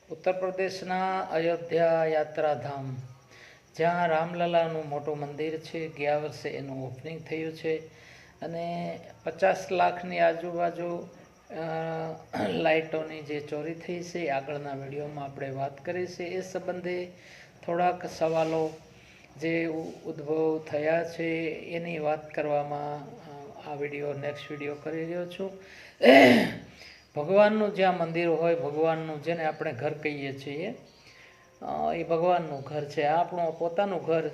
ઉત્તર પ્રદેશના અયોધ્યા યાત્રાધામ, જ્યાં રામલલાનું મોટું મંદિર છે. ગયા વર્ષે એનું ઓપનિંગ થયું છે અને 50 લાખની આજુબાજુ લાઇટોની જે ચોરી થઈ છે, આગળના વિડીયોમાં આપણે વાત કરી છે. એ સંબંધે થોડાક સવાલો જે ઉદ્ભવ થયા છે એની વાત કરવામાં આ વિડીયો નેક્સ્ટ વિડીયો કરી રહ્યો છું. ભગવાનનું જ્યાં મંદિર હોય, ભગવાનનું જેને આપણે ઘર કહીએ છીએ, એ ભગવાનનું ઘર છે. આ આપણું પોતાનું ઘર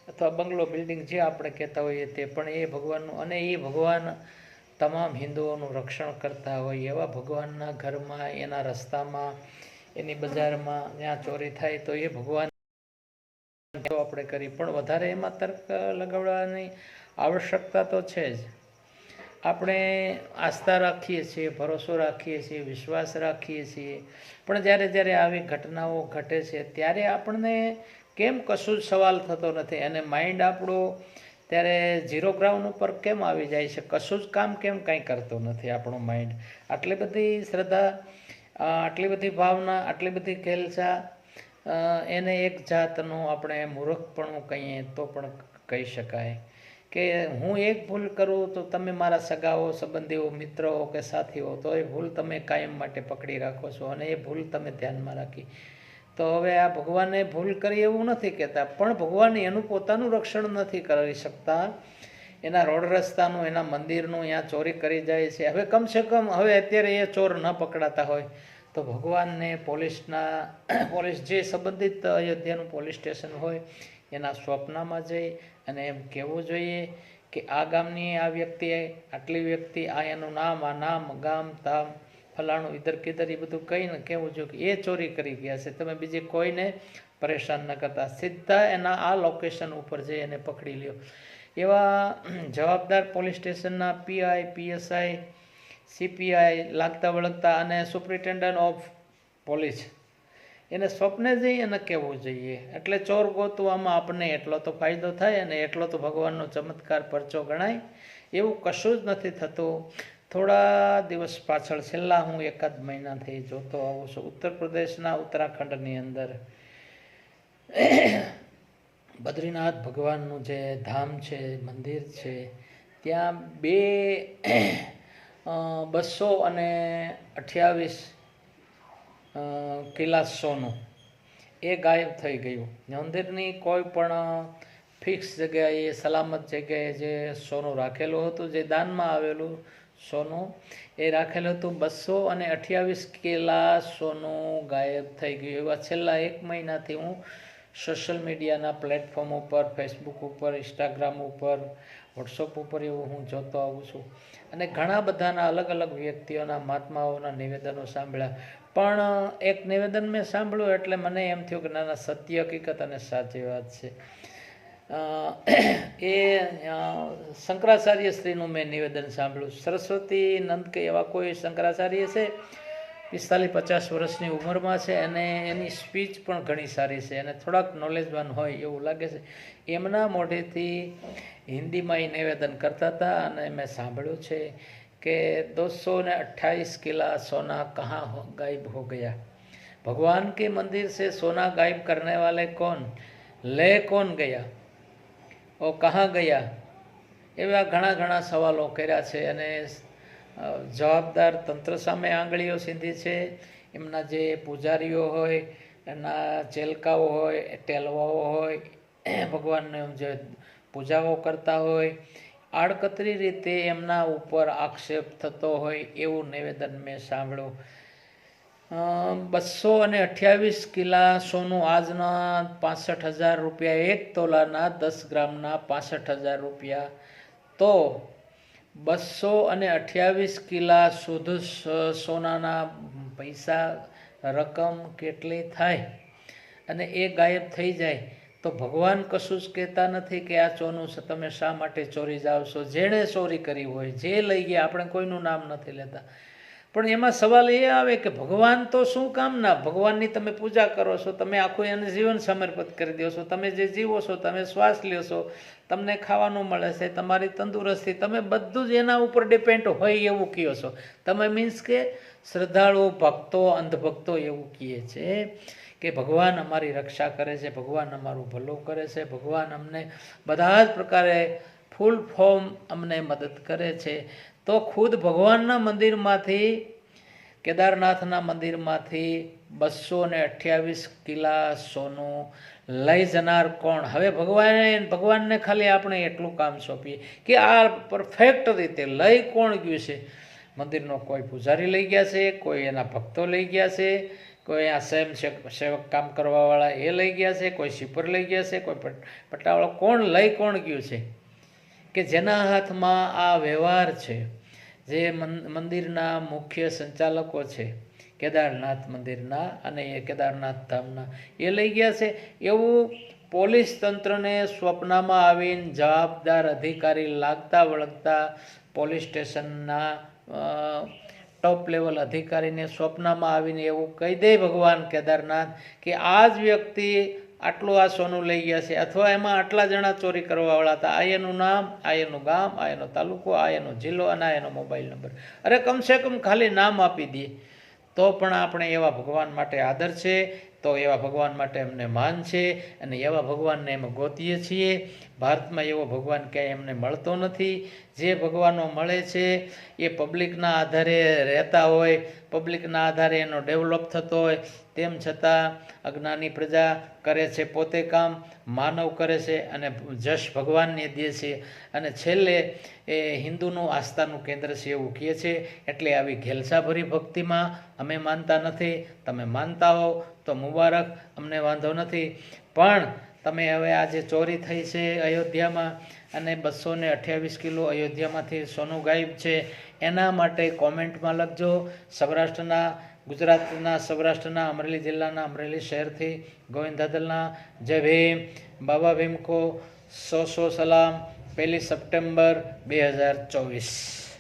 અથવા બંગલો, બિલ્ડિંગ જે આપણે કહેતા હોઈએ તે, પણ એ ભગવાનનું, અને એ ભગવાન તમામ હિન્દુઓનું રક્ષણ કરતા હોય એવા ભગવાનના ઘરમાં, એના રસ્તામાં, એની બજારમાં જ્યાં ચોરી થાય તો એ ભગવાન આપણે કરી, પણ વધારે એમાં તર્ક લગાવવાની આવશ્યકતા તો છે જ. આપણે આસ્થા રાખીએ છીએ, ભરોસો રાખીએ છીએ, વિશ્વાસ રાખીએ છીએ, પણ જ્યારે જ્યારે આવી ઘટનાઓ ઘટે છે ત્યારે આપણને કેમ કશું જ સવાલ થતો નથી, અને માઇન્ડ આપણું ત્યારે ઝીરો ગ્રાઉન્ડ ઉપર કેમ આવી જાય છે, કશું જ કામ કેમ કાંઈ કરતો નથી આપણું માઇન્ડ. આટલી બધી શ્રદ્ધા, આટલી બધી ભાવના, આટલી બધી ખેલસા, એને એક જાતનું આપણે મૂર્ખપણું કહીએ તો પણ કહી શકાય કે હું એક ભૂલ કરું તો તમે મારા સગાઓ, સંબંધીઓ, મિત્રો કે સાથીઓ, તો એ ભૂલ તમે કાયમ માટે પકડી રાખો છો અને એ ભૂલ તમે ધ્યાનમાં રાખી. તો હવે આ ભગવાને ભૂલ કરી એવું નથી કહેતા, પણ ભગવાન એનું પોતાનું રક્ષણ નથી કરી શકતા. એના રોડ રસ્તાનું, એના મંદિરનું અહીંયા ચોરી કરી જાય છે. હવે કમસે કમ હવે અત્યારે એ ચોર ન પકડાતા હોય તો ભગવાનને પોલીસ જે સંબંધિત અયોધ્યાનું પોલીસ સ્ટેશન હોય એના સ્વપ્નમાં જઈ અને એમ કહેવું જોઈએ કે આ ગામની આ વ્યક્તિ, આટલી વ્યક્તિ, આ એનું નામ, આ નામ, ગામ, તામ, ફલાણું, ઇધર કિધર, એ બધું કહીને કહેવું જોઈએ કે એ ચોરી કરી ગયા છે. તમે બીજે કોઈને પરેશાન ન કરતા, સીધા એના આ લોકેશન ઉપર જઈ એને પકડી લ્યો. એવા જવાબદાર પોલીસ સ્ટેશનના પીઆઈ, પીએસઆઈ, સીપીઆઈ, લાગતા વળગતા અને સુપ્રિન્ટેન્ડન્ટ ઓફ પોલીસ એને સ્વપ્ને જઈ અને કહેવું જોઈએ. એટલે ચોર ગોતવામાં આપણને એટલો તો ફાયદો થાય અને એટલો તો ભગવાનનો ચમત્કાર પરચો ગણાય. એવું કશું જ નથી થતું. થોડા દિવસ પાછળ, છેલ્લા હું એકાદ મહિનાથી જોતો આવું છું, ઉત્તર પ્રદેશના ઉત્તરાખંડની અંદર બદ્રીનાથ ભગવાનનું જે ધામ છે, મંદિર છે, ત્યાં 228 કિલા સોનું એ ગાયબ થઈ ગયું. મંદિરની કોઈ પણ ફિક્સ જગ્યાએ, સલામત જગ્યાએ જે સોનું રાખેલું હતું, જે દાનમાં આવેલું સોનું એ રાખેલું હતું, 228 કિલા સોનું ગાયબ થઈ ગયું. એવા છેલ્લા 1 મહિનાથી હું સોશિયલ મીડિયાના પ્લેટફોર્મ ઉપર, ફેસબુક ઉપર, ઇન્સ્ટાગ્રામ ઉપર, વોટ્સઅપ ઉપર એવું હું જોતો આવું છું. અને ઘણા બધાના અલગ અલગ વ્યક્તિઓના, મહાત્માઓના નિવેદનો સાંભળ્યા. પણ એક નિવેદન મેં સાંભળ્યું એટલે મને એમ થયું કે નાના, સત્ય, હકીકત અને સાચી વાત છે. એ શંકરાચાર્ય શ્રીનું મેં નિવેદન સાંભળ્યું. સરસ્વતી નંદ કે એવા કોઈ શંકરાચાર્ય છે, 45-50 વર્ષની ઉંમરમાં છે, અને એની સ્પીચ પણ ઘણી સારી છે અને થોડાક નોલેજવાન હોય એવું લાગે છે. એમના મોઢેથી હિન્દીમાં એ નિવેદન કરતા હતા અને મેં સાંભળ્યું છે કે 228 કિલા सोना कहाँ गायब हो गया, भगवान के मंदिर से सोना गायब करने वाले कौन, ले कौन गया, और कहाँ ગયા, એવા ઘણા ઘણા સવાલો કર્યા છે. અને જવાબદાર તંત્ર સામે આંગળીઓ સીધી છે. એમના જે પૂજારીઓ હોય, એના ચેલકાઓ હોય, ટેલવાઓ હોય, ભગવાનને જે પૂજાઓ કરતા હોય, આડકતરી રીતે એમના ઉપર આક્ષેપ થતો હોય એવું નિવેદન મેં સાંભળ્યું. 228 કિલા સોનું આજના 65,000 રૂપિયા, 1 તોલાના 10 ગ્રામના 65,000 રૂપિયા. તો 228 કિલા શુદ્ધ સોનાના પૈસા, રકમ કેટલી થાય અને એ ગાયબ થઈ જાય તો ભગવાન કશું જ કહેતા નથી કે આ સોનું તમે શા માટે ચોરી જાઓ છો. જેણે ચોરી કરી હોય, જે લઈ ગયા, આપણે કોઈનું નામ નથી લેતા, પણ એમાં સવાલ એ આવે કે ભગવાન તો શું કામના? ભગવાનની તમે પૂજા કરો છો, તમે આખું એને જીવન સમર્પિત કરી દો છો, તમે જે જીવો છો, તમે શ્વાસ લ્યો છો, તમને ખાવાનું મળે છે, તમારી તંદુરસ્તી, તમે બધું જ એના ઉપર ડિપેન્ડ હોય એવું કહો છો તમે. મીન્સ કે શ્રદ્ધાળુ ભક્તો, અંધભક્તો એવું કહે છે કે ભગવાન અમારી રક્ષા કરે છે, ભગવાન અમારું ભલું કરે છે, ભગવાન અમને બધા જ પ્રકારે ફૂલ ફોર્મ અમને મદદ કરે છે. તો ખુદ ભગવાનના મંદિરમાંથી, કેદારનાથના મંદિરમાંથી 228 કિલા સોનું લઈ જનાર કોણ? હવે ભગવાનને ખાલી આપણે એટલું કામ સોંપીએ કે આ પરફેક્ટ રીતે લઈ કોણ ગયું છે? મંદિરનો કોઈ પૂજારી લઈ ગયા છે, કોઈ એના ભક્તો લઈ ગયા છે, કોઈ આ સેવક કામ કરવાવાળા એ લઈ ગયા છે, કોઈ શીપર લઈ ગયા છે, કોઈ પટાવાળા, કોણ લઈ કોણ ગયું છે? કે જેના હાથમાં આ વ્યવહાર છે, જે મંદિરના મુખ્ય સંચાલકો છે કેદારનાથ મંદિરના અને એ કેદારનાથ ધામના, એ લઈ ગયા છે. એવું પોલીસ તંત્રને સ્વપ્નમાં આવીને જવાબદાર અધિકારી લાગતા વળગતા પોલીસ સ્ટેશનના ટોપ લેવલ અધિકારીને સ્વપ્નમાં આવીને એવું કહી દે ભગવાન કેદારનાથ કે આ જ વ્યક્તિ આટલું આ સોનું લઈ ગયા છે, અથવા એમાં આટલા જણા ચોરી કરવાવાળા હતા, આ એનું નામ, આ એનું ગામ, આ એનો તાલુકો, આ એનો જિલ્લો અને આ એનો મોબાઈલ નંબર. અરે કમસે કમ ખાલી નામ આપી દઈએ તો પણ આપણે એવા ભગવાન માટે આદર છે, તો એવા ભગવાન માટે અમને માન છે, અને એવા ભગવાનને અમે ગોતીએ છીએ. ભારતમાં એવો ભગવાન ક્યાંય એમને મળતો નથી. જે ભગવાનો મળે છે એ પબ્લિકના આધારે રહેતા હોય, પબ્લિકના આધારે એનો ડેવલપ થતો હોય, તેમ છતાં અજ્ઞાની પ્રજા કરે છે પોતે કામ, માનવ કરે છે અને જશ ભગવાનને દે છે, અને છેલ્લે એ હિન્દુનું આસ્થાનું કેન્દ્ર છે એવું કહે છે. એટલે આવી ઘેલસાભરી ભક્તિમાં અમે માનતા નથી. તમે માનતા હો તો મુબારક, અમને વાંધો નથી. પણ તમે હવે આજે ચોરી થઈ છે અયોધ્યામાં અને 228 કિલો અયોધ્યામાંથી સોનું ગાયબ છે, એના માટે કોમેન્ટમાં લખજો. ગુજરાતના સૌરાષ્ટ્રના અમરેલી જિલ્લાના અમરેલી શહેરથી ગોવિંદ દાદલના જય ભીમ, બાબા ભીમ કો 100 સલામ. 1 સપ્ટેમ્બર 2024.